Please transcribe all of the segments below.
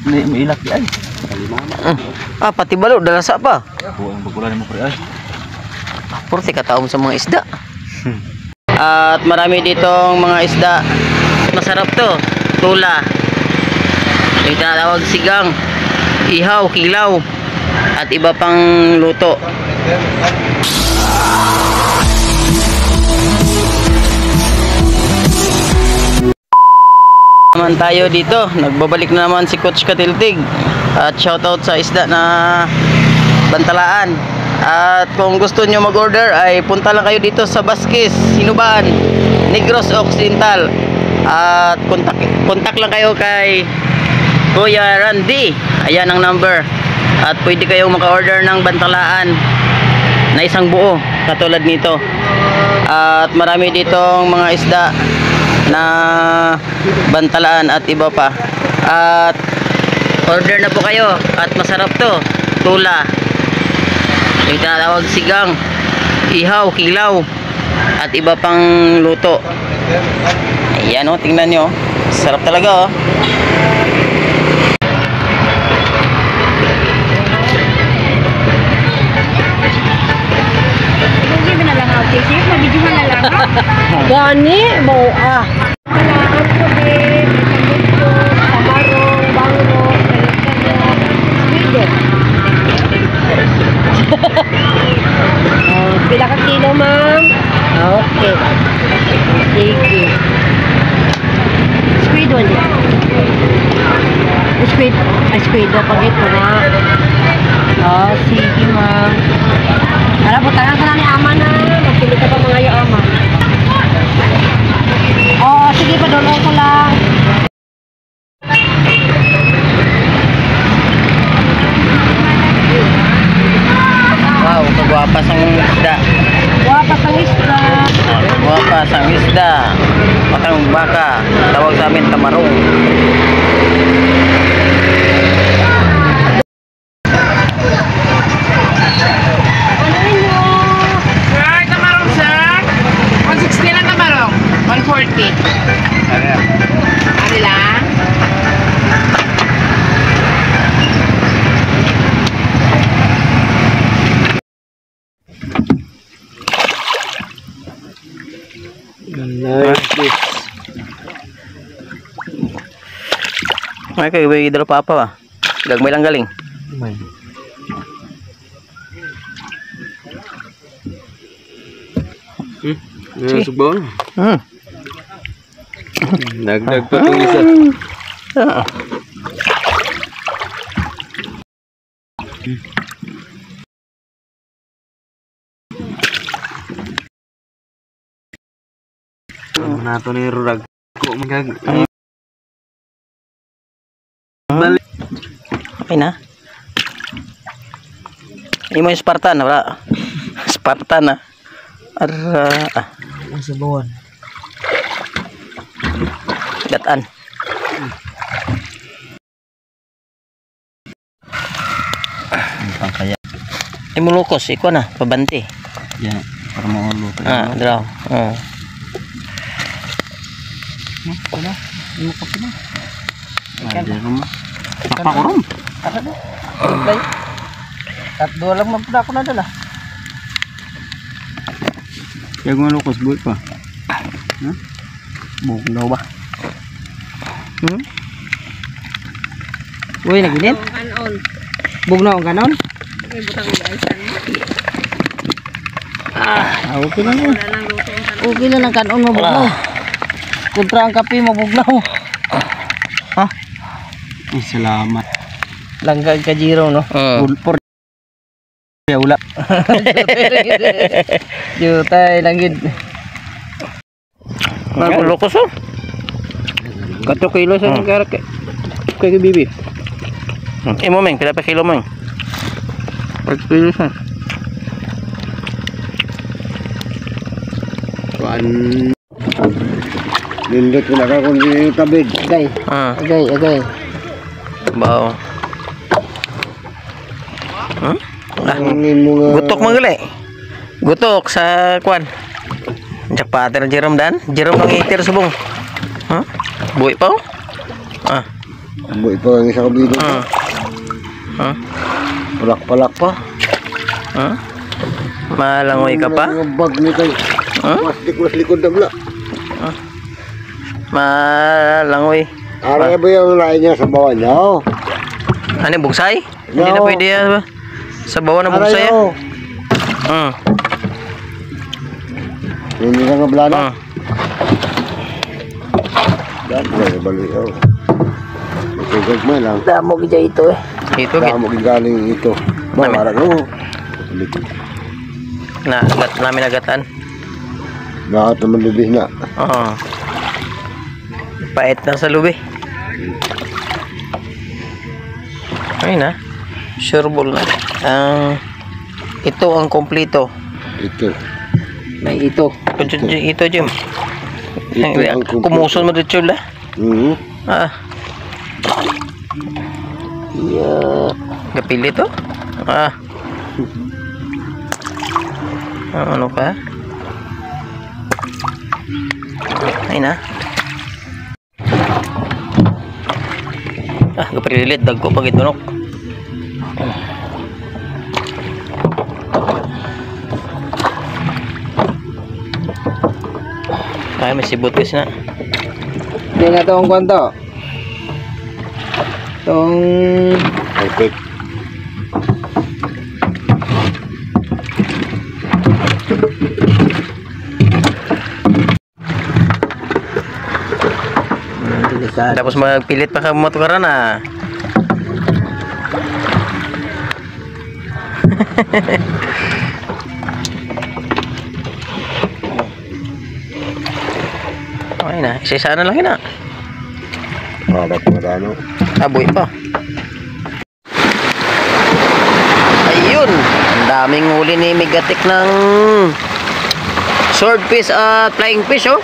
May ilak di ay. Pati balo dalasa pa. Ang bagulan mo pre ay. Purti kataom sa mga isda. At marami ditong mga isda. Masarap to. Tula. Yung tinatawag sigang, ihaw, kilaw, at iba pang luto. Naman tayo dito, nagbabalik na naman si Coach Katiltig. At shoutout sa isda na Bantalaan. At kung gusto nyo mag-order ay punta lang kayo dito sa Baskis, Sinubaan, Negros Occidental. At kontak lang kayo kay Kuya Randy. Ayan ang number. At pwede kayong maka-order ng Bantalaan na isang buo katulad nito. At marami ditong mga isda na Bantalaan at iba pa. At order na po kayo. At masarap to. Tula. Yung tinatawag sigang, ihaw, kilaw, at iba pang luto. Ayan o, tingnan nyo. Sarap talaga o. Gani, mau Malakas ko din, tamarong, bango, Sweden. Pila ka kilo, ma'am? Okay. Sige. Sweden yan. Sweden pag ito na. Sige, ma'am. Alam po, tangan ka na ni ama na. Magpili ka pa mga yung ama. Sige pa, doon ko lang. Wow, kagwapas ang isda. Guwapas ang isda. Kagwapas ang isda. Matang baka. Tawag sa amin tamarong. Tamarong sir, 160 lang tamarong, 140. Ano lang? May kayo ba yung papa ba? Gagmay lang galing. Subon. Nagdag pa itong isa. Nato ni rurag ko magag. Okay na. Imo yung Spartan na wala. Spartan na. Sa bawan. Gatan. Ang kaya. Imo lukos, iko na, pabante. Yan, para mauluto. Draw. Wala. Imo pa pala. Papakurom. Tatlo lang magpuna ko na dala. Kaya kung lukos buhay pa. Bugnaw ba? Uy, naginit? Kanon. Bugnaw ang kanon? Okay, butang iaisan mo. Okay lang yun. Wala nang luto ang kanon. Okay lang ang kanon mabugnaw. Kontra ang kape mabugnaw. Salamat. Langgag ka Jiro, no? Pulpor. Ya ulap. Jutay langgid. Lukos oh. 4 kilo sa karak kay bibi. Imo meng, pila pa kilo meng? 4 kilo sa. Lindot ko na ka kung di tabig. Agay. Agay. Bao. Gutok magali. Gutok sa kwan. Jak pater Jerome dan. Jerome nang itir subong. Buhay pa oh. Buhay pa ang isa kabilo. Palak-palak pa. Malangoy ka pa? Ang bag ni tayo. Plastic mas likod na bala. Malangoy. Aray ba yung lain niya sa bawah niya? Oh. Ano, bugsay? Hindi na No. pwede yan. Sa bawah na bugsay. oh. Hindi ka nga bala na. Dahil na balik oh. Matugag mo lang. Damo gija ito eh. Ito git. Damo galing ito. Marang oh. Na agat namin agatan. Lahat naman lubih na. Oo. Pait na sa lubi. Ayun na. Sureball na. Ito ang kompleto. Ito. May ito. Ito, Jim. Ito ang kompleto. Kumuson mo dito lah. Yeah. Gapili to? Ano pa? Ayun na. Gapililit. Dagko pag itunok. Ay, may sibot kasi na. Hindi nga itong kwento. Itong... Okay. Tapos magpilit pa ka motokaran na. Okay na, isa-isa na lang yun na. Harap mo na ano. Aboy pa. Ayun, ang daming huli ni Megatic ng swordfish at flying fish oh.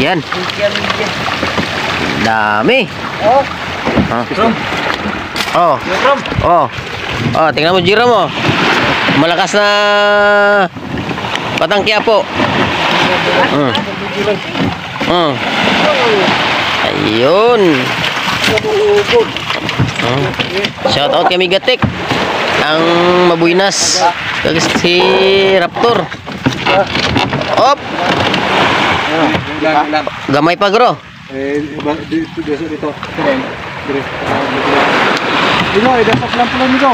Yan. Dami. Oh. Oh, tingnan mo Jiro mo. Malakas na Batang Quiapo. Ayun. Shout out kay Megatic. Ang mabuinas. Si Raptor. Op. Gamay pa gro. Dito. Dino, idasok lang pala nito.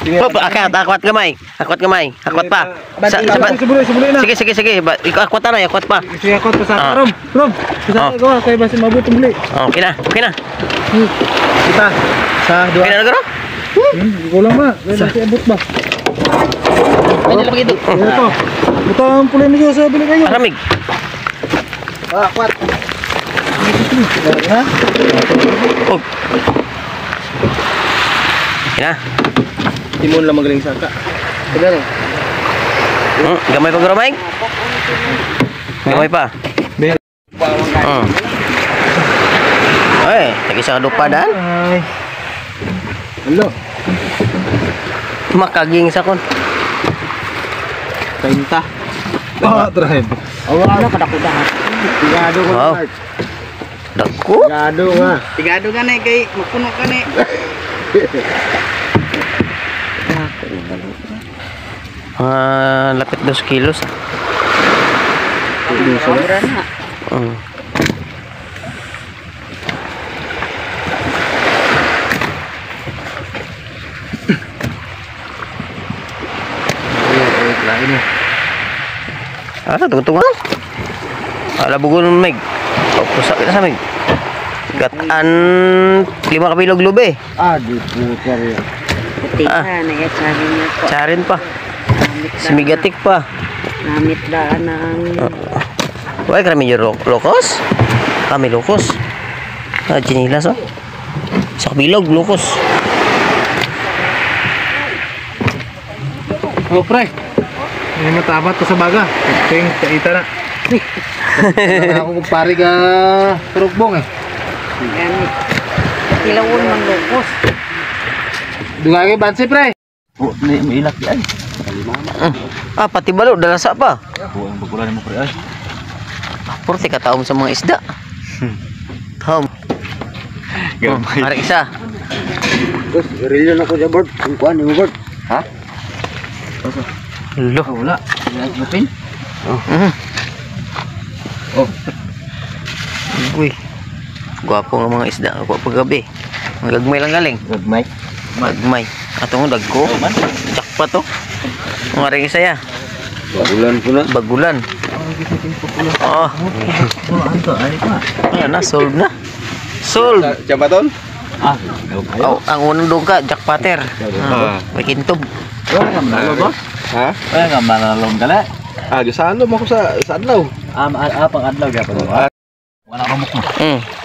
Op, akwat gamay. Akwat gamay. Akwat pa. Sibuloy na. Sige. Akwat na, akwat pa. Sige ako sa Rom. Sa gawa kay basi mabuti muli. Okay na. Kita sa dua. Okay na gro? Gulang ba? Basi abot ba? Pwede lang ito. Ito ang pulay niyo sa bili kayo. Maramig. Kwat. Oh. Okay na. Timon lang magaling saka. Galing. Gamay pa gro, Mike? Gamay pa. Ay, tag-isa ka dupadaan. Ay. Hello. Makaging sa kon. 30. Drive. Ano kadakudahan? Tigado ko Wow. na. Dako. Tigado nga. Tigado ka na kay magpuno ka na. Lapit 2 kilos. Sobra na. Tunggu. Ala bugol Meg. Pusa kita sa Meg. Gatan 5 kabilog lube. Di putar yan. Putika na ya cari niya po. Charin pa. Si Megatic pa. Namit daan ng... Why kami yung lokos? Kami lokos. Chinilas oh. Sa kabilog lokos. Oh, pre. May matapat to sa baga. Ting kaita na. Ako pare ka turukbong eh. Yan. Kilawon man lukos. Dugay bansi pre. May ilak yan. Pati balo dalasa pa. Ang bakulan mo pre ay. Purti ka taom sa mga isda. Taom. Gamay. Hari isa. Bos, rilyo na ko sa board. Ang kuhan, yung board. Ha? Lo. Wala. Lupin. Uy. Gwapo ng mga isda. Gwapo gabi. Ang gagmay lang galing. Gagmay. Gagmay. Atong dagko. Tsak pa to. Ang hari isa ya. Bagulan po na. Bagulan. Oh. Ayan na, solve na. Solve. Jabaton? Oh, ang unang doon ka, jackpotter. May kintob. Ha? Ay nga manalong gala. Saan mo ako sa adlaw? Apang adlaw gyapon. Wala ka mukha.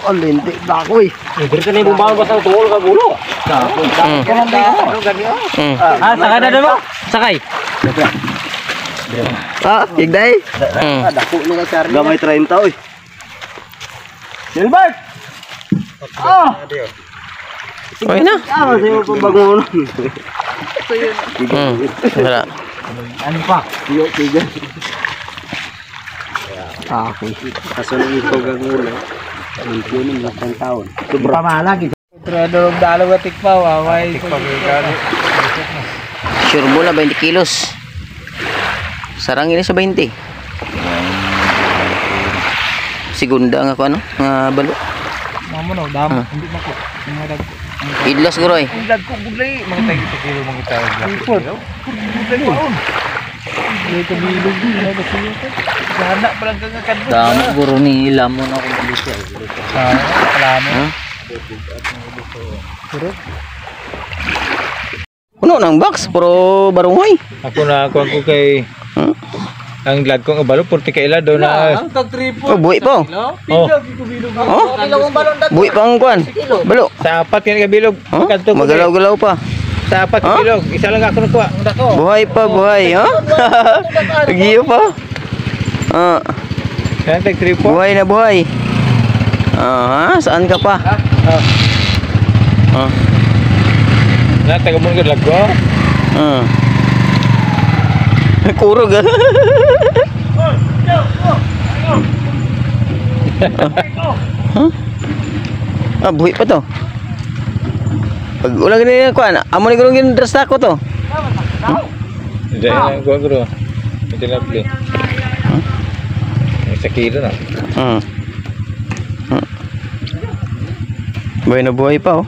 Oh, linti. Bakoy. Diri ka na bumbaon ba sa tuol ka bulo? Kanan da. Sakay na mo. Sakay. Higday. Dako na ka sar. Gamay 30 oy. Gilbert. Okay na. Sa'yo po bagunan. Wala. Ano pa? Tiyo, tigan. Okay. Kaso nang ikaw gagula. Nantiyo ng lakang taon. Pamalagi. Pero dalawa tikpaw, away. Sure mo na 20 kilos. Sarang ini sa 20. Segunda nga ko ano? Nga balo. Mamo no, damo. Hindi mako. Mga dag. Idlas guroy. Dag ko gulay. Mga tayo sa kilo mga tao. Ipot. Gulay paon. Dito bilog din na kasi ito. Gana pa lang kang kadto. Damo guro ni lamon ako dito. Salamo. Puno ng box, puro barungoy. Ako na ako kay ang glad ko nga balo porti kay ila do na. Ang tag tripo. Oh, buhi po. Oh, Oh, buhi pa ang kuan. Balo. sa apat kini ka bilog. Oh, Kadto ko. magalaw-galaw pa. Sa apat ka bilog. Isa lang ako nakuha. Buhay pa, buhay. Ha? Nagiyo pa. Yan tag tripo. Buhay na buhay. Ha? Saan ka pa? Na taga mo gud lagko. Kurog ah. Buhay pa to. Pag ulang ganyan kuan, amo ni gurong dress na ko to. Diyan ko guro. Ito na pli. Sa kilo na. Buhay na buhay pa oh.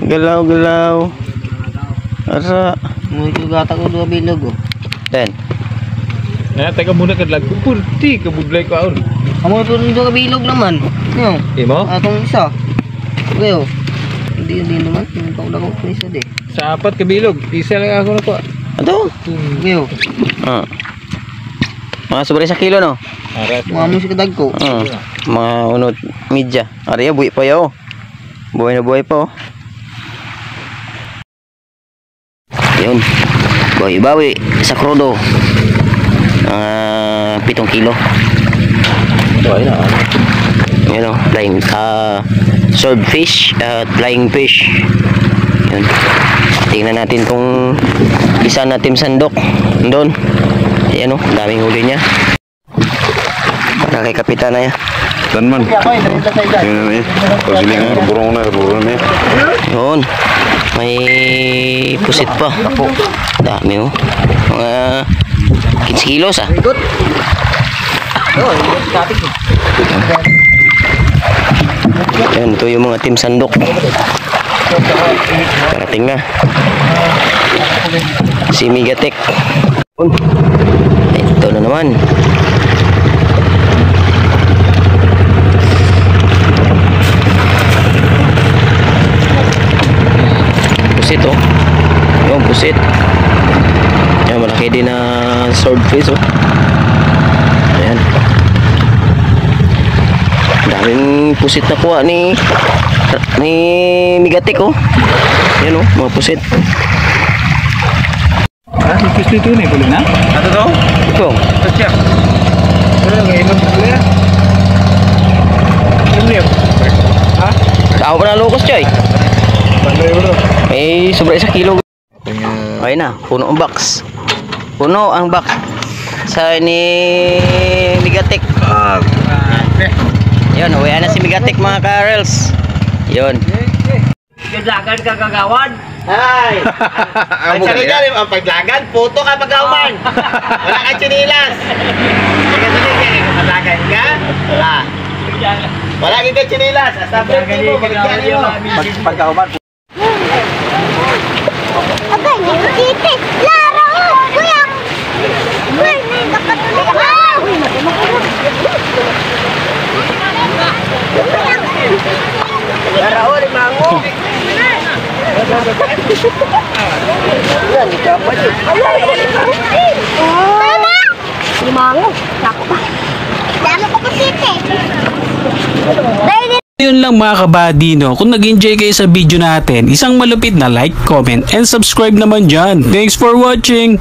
Galaw galaw. Ara, mo gata ko 2 bilog oh. Ten. Na taga muna kad lagko porti ka budlay ko aon. Amo to rin ka bilog naman. Yo. Imo? Atong isa. Gayo. Hindi naman, yung kaula ko isa de. Sa apat ka bilog. Isa lang ako nakuha. Ato? Gayo. Mga sobre 1 kilo no? Arat. Mga musik kadag ko. Mga unod media. Ariya buhay pa yaw. Buhay na buhay pa oh. Yun. Bawi-bawi sa krudo. 7 kilo. Ay na. Yun o, flying swordfish at flying fish. Yun. Tingnan natin tong isa na team sandok doon. Ayan o, daming huli niya. Para kay kapitan na yan. Dan man. Yun na eh. Pasilingan burong na eh. Yun. May pusit pa. Dami o. Mga 15 kilos ah. Yan, ito yung mga team sandok. Parating na. Si Megatek. Ito na naman. Pusit oh. Yung pusit. Yan, malaki din na swordfish oh. Ayan. Daming pusit na kuha ni Megatek oh. Yan oh, mga pusit. Fish dito ni pala na. Ano to? Ito. Tatya. Ano nga inom ko ya? Inom. Ha? Tao pa na locos choy. Panday bro. May sobra 1 kilo. Okay na, puno ang box. Puno ang box. sa ni Migatik. Yun, uwi na si Migatik mga Karels. Yun. Gadagan ka kagawan. Ay! Ang sarili ang paglagan, puto ka pagkawan. Wala kang chinilas. Sige, paglagan ka. Ah. Wala kang chinilas. Hasta birthday mo, baligyan mo. Pagkawan. Agay, nakikita. Laro! Kuya! Uy, nakatuloy ka! Uy, Laro, limango. Yan, ikaw pa din. Mama! Limango. Sako pa. Dami ko pasite. Yun lang mga kabady, no? Kung nag-enjoy kayo sa video natin, isang malupit na like, comment, and subscribe naman dyan. Thanks for watching!